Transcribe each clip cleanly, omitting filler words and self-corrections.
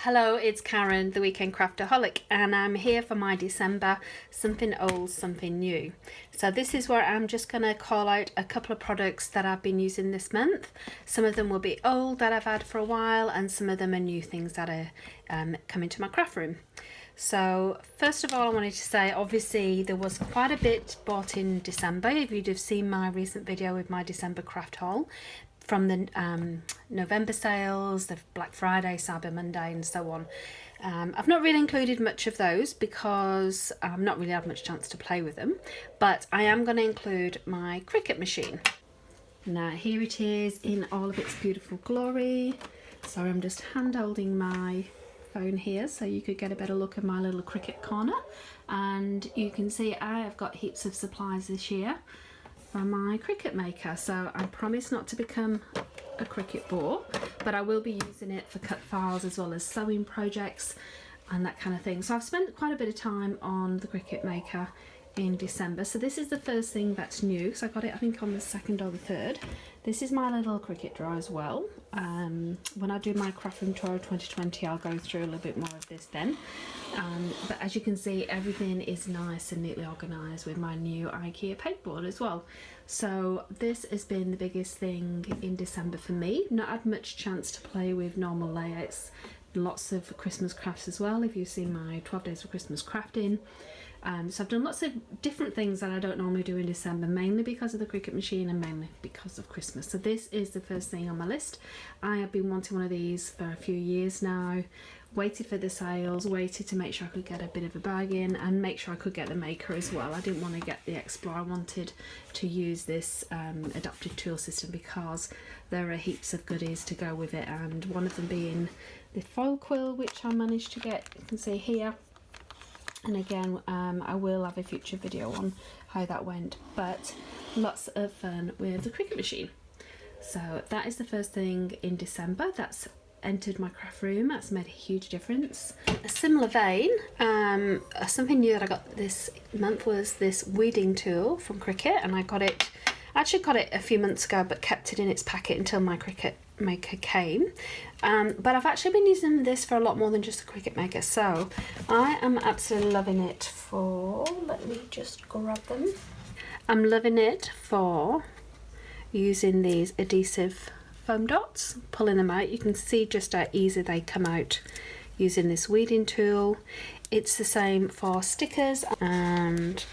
Hello, it's Karen, the Weekend Craftaholic, and I'm here for my December something old, something new. So this is where I'm just going to call out a couple of products that I've been using this month. Some of them will be old that I've had for a while, and some of them are new things that are coming to my craft room. So first of all, I wanted to say, obviously there was quite a bit bought in December. If you'd have seen my recent video with my December craft haul, from the November sales, the Black Friday, Cyber Monday and so on. I've not really included much of those because I've not really had much chance to play with them, but I am going to include my Cricut machine. Now here it is in all of its beautiful glory. Sorry, I'm just hand holding my phone here so you could get a better look at my little Cricut corner, and you can see I have got heaps of supplies this year from my Cricut Maker, so I promise not to become a Cricut bore, but I will be using it for cut files as well as sewing projects and that kind of thing. So I've spent quite a bit of time on the Cricut Maker in December. So this is the first thing that's new, so I got it I think on the 2nd or the 3rd. This is my little Cricut drawer as well. When I do my craft room tour of 2020, I'll go through a little bit more of this then. But as you can see, everything is nice and neatly organised with my new IKEA pegboard as well. So this has been the biggest thing in December for me. Not had much chance to play with normal layouts. Lots of Christmas crafts as well, if you've seen my 12 days of Christmas crafting. So I've done lots of different things that I don't normally do in December, mainly because of the Cricut machine and mainly because of Christmas. So this is the first thing on my list. I have been wanting one of these for a few years now, waited for the sales, waited to make sure I could get a bit of a bargain and make sure I could get the Maker as well. I didn't want to get the Explorer, I wanted to use this adaptive tool system because there are heaps of goodies to go with it, and one of them being the foil quill, which I managed to get, you can see here. And again, I will have a future video on how that went, but lots of fun with the Cricut machine. So that is the first thing in December that's entered my craft room. That's made a huge difference. A similar vein, something new that I got this month was this weeding tool from Cricut, and I actually got it a few months ago but kept it in its packet until my Cricut Maker came. But I've actually been using this for a lot more than just the Cricut Maker, so I am absolutely loving it for, let me just grab them. I'm loving it for using these adhesive foam dots, pulling them out. You can see just how easy they come out using this weeding tool. It's the same for stickers, and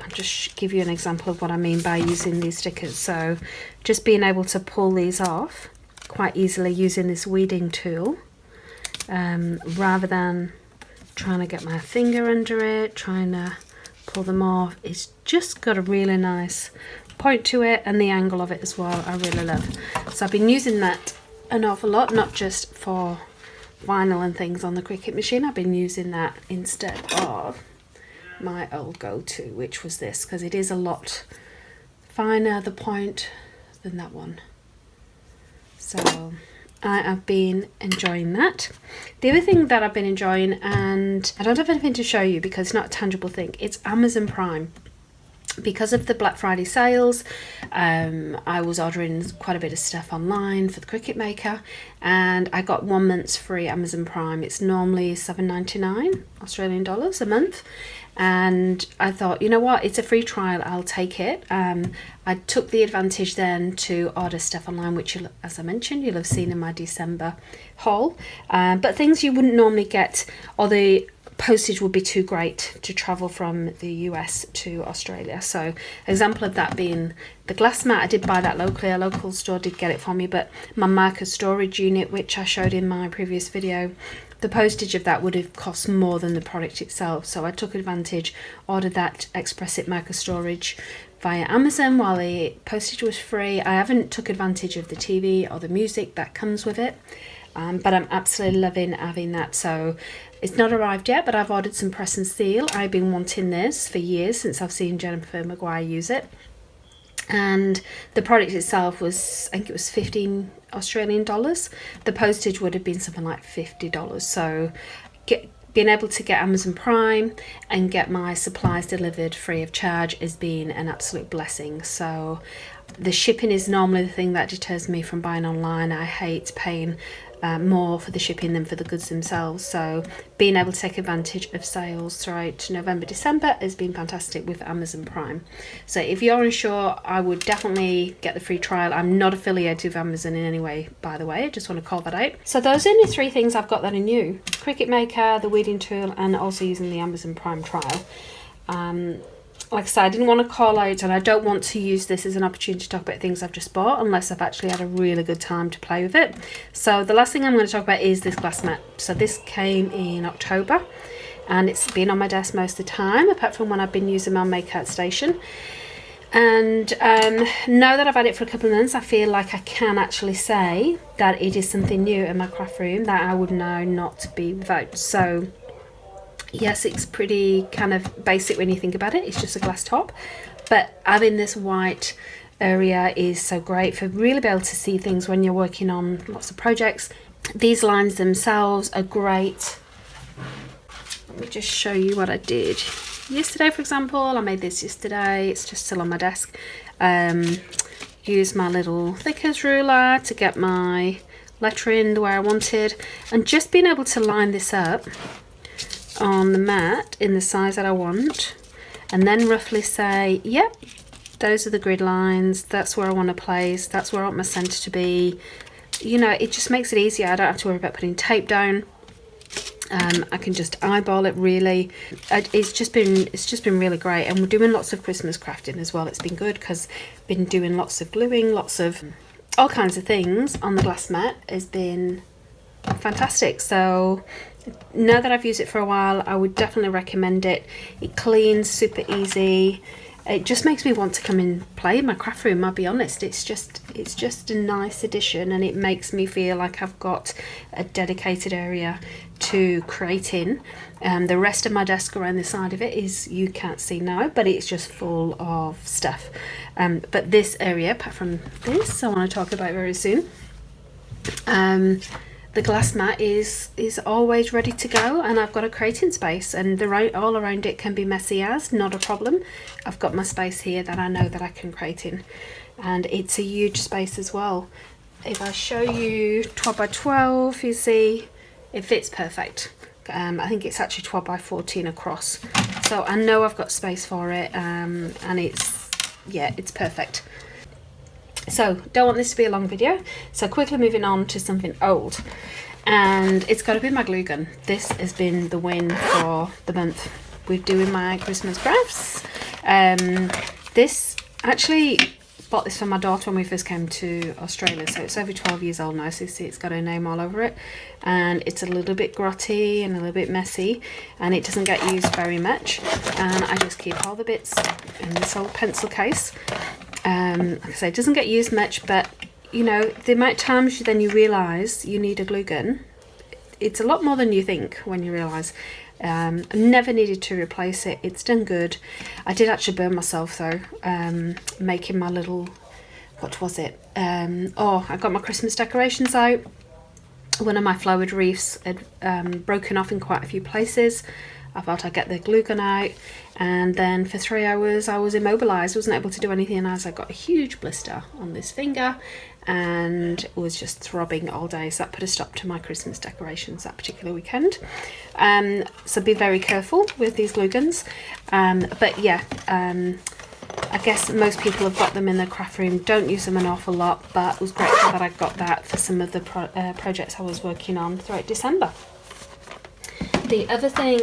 I'll just give you an example of what I mean by using these stickers. So just being able to pull these off quite easily using this weeding tool, rather than trying to get my finger under it, trying to pull them off. It's just got a really nice point to it, and the angle of it as well I really love. So I've been using that an awful lot, not just for vinyl and things on the Cricut machine. I've been using that instead of my old go-to, which was this, because it is a lot finer, the point, than that one. So I have been enjoying that. The other thing that I've been enjoying, and I don't have anything to show you because it's not a tangible thing, it's Amazon Prime. Because of the Black Friday sales, I was ordering quite a bit of stuff online for the Cricut Maker, and I got 1 month's free Amazon Prime. It's normally $7.99 Australian dollars a month, and I thought, you know what, it's a free trial, I'll take it. I took the advantage then to order stuff online, which, as I mentioned, you'll have seen in my December haul, but things you wouldn't normally get, or the postage would be too great to travel from the US to Australia. So example of that being the glass mat. I did buy that locally, a local store did get it for me, but my marker storage unit, which I showed in my previous video, the postage of that would have cost more than the product itself. So I took advantage, ordered that Express It marker storage via Amazon while the postage was free. I haven't took advantage of the TV or the music that comes with it, but I'm absolutely loving having that. So it's not arrived yet, but I've ordered some press and seal. I've been wanting this for years, since I've seen Jennifer Maguire use it. And the product itself was, I think it was 15 Australian dollars. The postage would have been something like $50. So being able to get Amazon Prime and get my supplies delivered free of charge has been an absolute blessing. So the shipping is normally the thing that deters me from buying online. I hate paying more for the shipping than for the goods themselves. So being able to take advantage of sales throughout November, December has been fantastic with Amazon Prime. So if you're unsure, I would definitely get the free trial. I'm not affiliated with Amazon in any way, by the way. I just want to call that out. So those are the 3 things I've got that are new: Cricut Maker, the weeding tool, and also using the Amazon Prime trial. Like I said, I didn't want to call out, and I don't want to use this as an opportunity to talk about things I've just bought unless I've actually had a really good time to play with it. So the last thing I'm going to talk about is this glass mat. So this came in October, and it's been on my desk most of the time, apart from when I've been using my makeout station. And now that I've had it for a couple of months, I feel like I can actually say that it is something new in my craft room that I would now not be without. So yes, it's pretty kind of basic when you think about it. It's just a glass top, but having this white area is so great for really be able to see things when you're working on lots of projects. These lines themselves are great. Let me just show you what I did yesterday. For example, I made this yesterday. It's just still on my desk. Used my little thickers ruler to get my lettering the way I wanted, and just being able to line this up on the mat in the size that I want, and then roughly say, yep, those are the grid lines, that's where I want to place, that's where I want my centre to be. You know, it just makes it easier. I don't have to worry about putting tape down. I can just eyeball it really. It's just been really great, and we're doing lots of Christmas crafting as well. It's been good because I've been doing lots of gluing, lots of all kinds of things on the glass mat. Has been fantastic. So now that I've used it for a while, I would definitely recommend it. It cleans super easy. It just makes me want to come and play in my craft room, I'll be honest. It's just a nice addition, and it makes me feel like I've got a dedicated area to create in. The rest of my desk around the side of it is, you can't see now, but it's just full of stuff. But this area, apart from this, I want to talk about very soon. The glass mat is always ready to go, and I've got a creating space, and all around it can be messy as, not a problem. I've got my space here that I know that I can create in, and it's a huge space as well. If I show you 12 by 12, you see it fits perfect. I think it's actually 12 by 14 across, so I know I've got space for it, and it's perfect. So don't want this to be a long video, so quickly moving on to something old, and it's got to be my glue gun. This has been the win for the month. We're doing my Christmas crafts. This actually bought this for my daughter when we first came to Australia, so it's over 12 years old now, so you see it's got her name all over it, and it's a little bit grotty and a little bit messy, and it doesn't get used very much, and I just keep all the bits in this old pencil case. Like I say, it doesn't get used much, but you know, the amount of times then you realise you need a glue gun, it's a lot more than you think when you realise. I never needed to replace it. It's done good. I did actually burn myself though, making my little, what was it? I got my Christmas decorations out. One of my flowered wreaths had broken off in quite a few places. I thought I'd get the glue gun out, and then for 3 hours I was immobilised, wasn't able to do anything, as I got a huge blister on this finger and was just throbbing all day, so that put a stop to my Christmas decorations that particular weekend. So be very careful with these glue guns, but yeah, I guess most people have got them in their craft room, don't use them an awful lot, but it was grateful that I got that for some of the projects I was working on throughout December. The other thing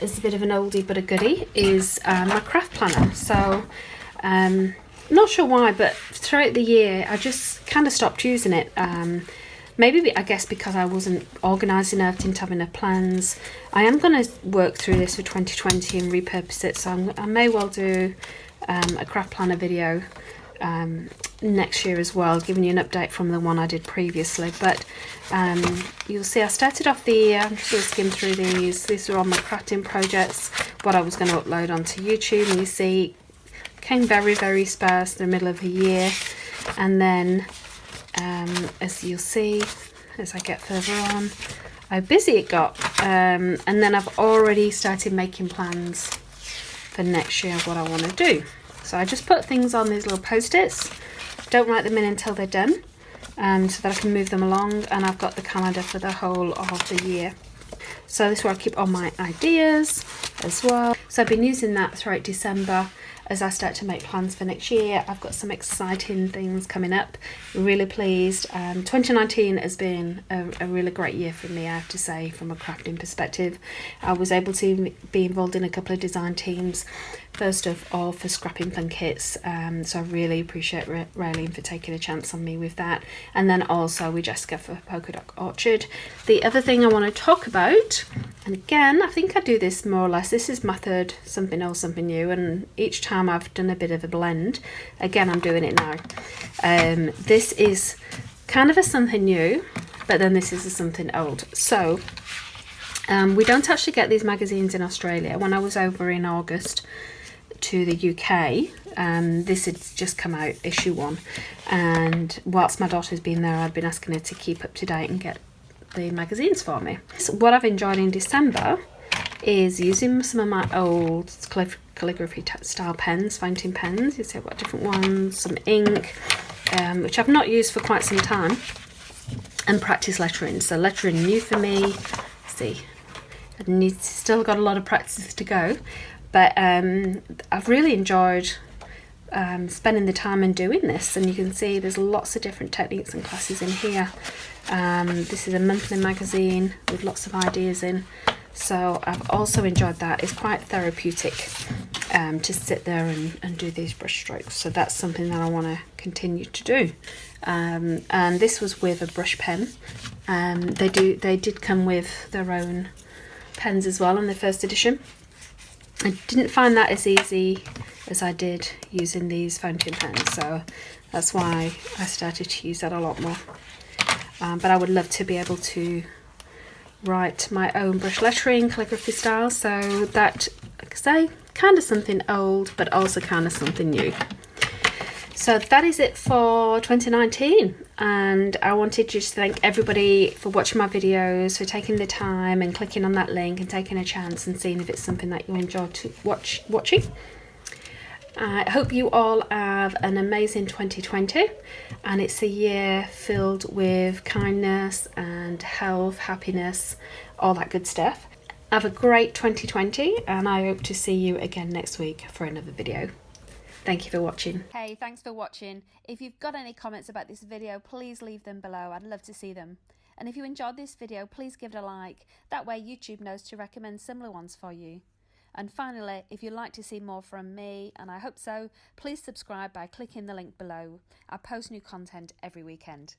is a bit of an oldie but a goodie, is my craft planner. So not sure why, but throughout the year I just kind of stopped using it. Maybe I guess because I wasn't organised enough, didn't have enough plans. I am going to work through this for 2020 and repurpose it, so I may well do a craft planner video next year as well, giving you an update from the one I did previously. But you'll see I started off I'm just going to skim through these are all my crafting projects, what I was going to upload onto YouTube, and you see it came very, very sparse in the middle of the year, and then as you'll see as I get further on how busy it got, and then I've already started making plans for next year, what I want to do. So I just put things on these little post-its, don't write them in until they're done, so that I can move them along, and I've got the calendar for the whole of the year. So this is where I keep all my ideas as well. So I've been using that throughout December as I start to make plans for next year. I've got some exciting things coming up. Really pleased. 2019 has been a really great year for me, I have to say, from a crafting perspective. I was able to be involved in a couple of design teams, first of all for scrapping blankets, so I really appreciate Raylene for taking a chance on me with that, and then also with Jessica for Polka Dot Orchard. The other thing I want to talk about, and again I think I do this more or less, this is my third something old something new, and each time I've done a bit of a blend. Again, I'm doing it now. This is kind of a something new, but then this is a something old. So we don't actually get these magazines in Australia. When I was over in August to the UK, this had just come out, issue 1, and whilst my daughter's been there, I've been asking her to keep up to date and get the magazines for me. So what I've enjoyed in December is using some of my old calligraphy style pens, fountain pens. You see I've got different ones, some ink, which I've not used for quite some time, and practice lettering. So lettering new for me. See, I've still got a lot of practice to go, but I've really enjoyed spending the time and doing this, and you can see there's lots of different techniques and classes in here. This is a monthly magazine with lots of ideas in, so I've also enjoyed that. It's quite therapeutic to sit there and do these brush strokes, so that's something that I want to continue to do. And this was with a brush pen. They did come with their own pens as well in the first edition. I didn't find that as easy as I did using these fountain pens, so that's why I started to use that a lot more. But I would love to be able to write my own brush lettering, calligraphy style, so that, like I say, kind of something old, but also kind of something new. So that is it for 2019, and I wanted just to thank everybody for watching my videos, for taking the time and clicking on that link and taking a chance and seeing if it's something that you enjoy to watching. I hope you all have an amazing 2020, and it's a year filled with kindness and health, happiness, all that good stuff. Have a great 2020, and I hope to see you again next week for another video. Thank you for watching. Hey, thanks for watching. If you've got any comments about this video, please leave them below. I'd love to see them. And if you enjoyed this video, please give it a like. That way YouTube knows to recommend similar ones for you. And finally, if you'd like to see more from me, and I hope so, please subscribe by clicking the link below. I post new content every weekend.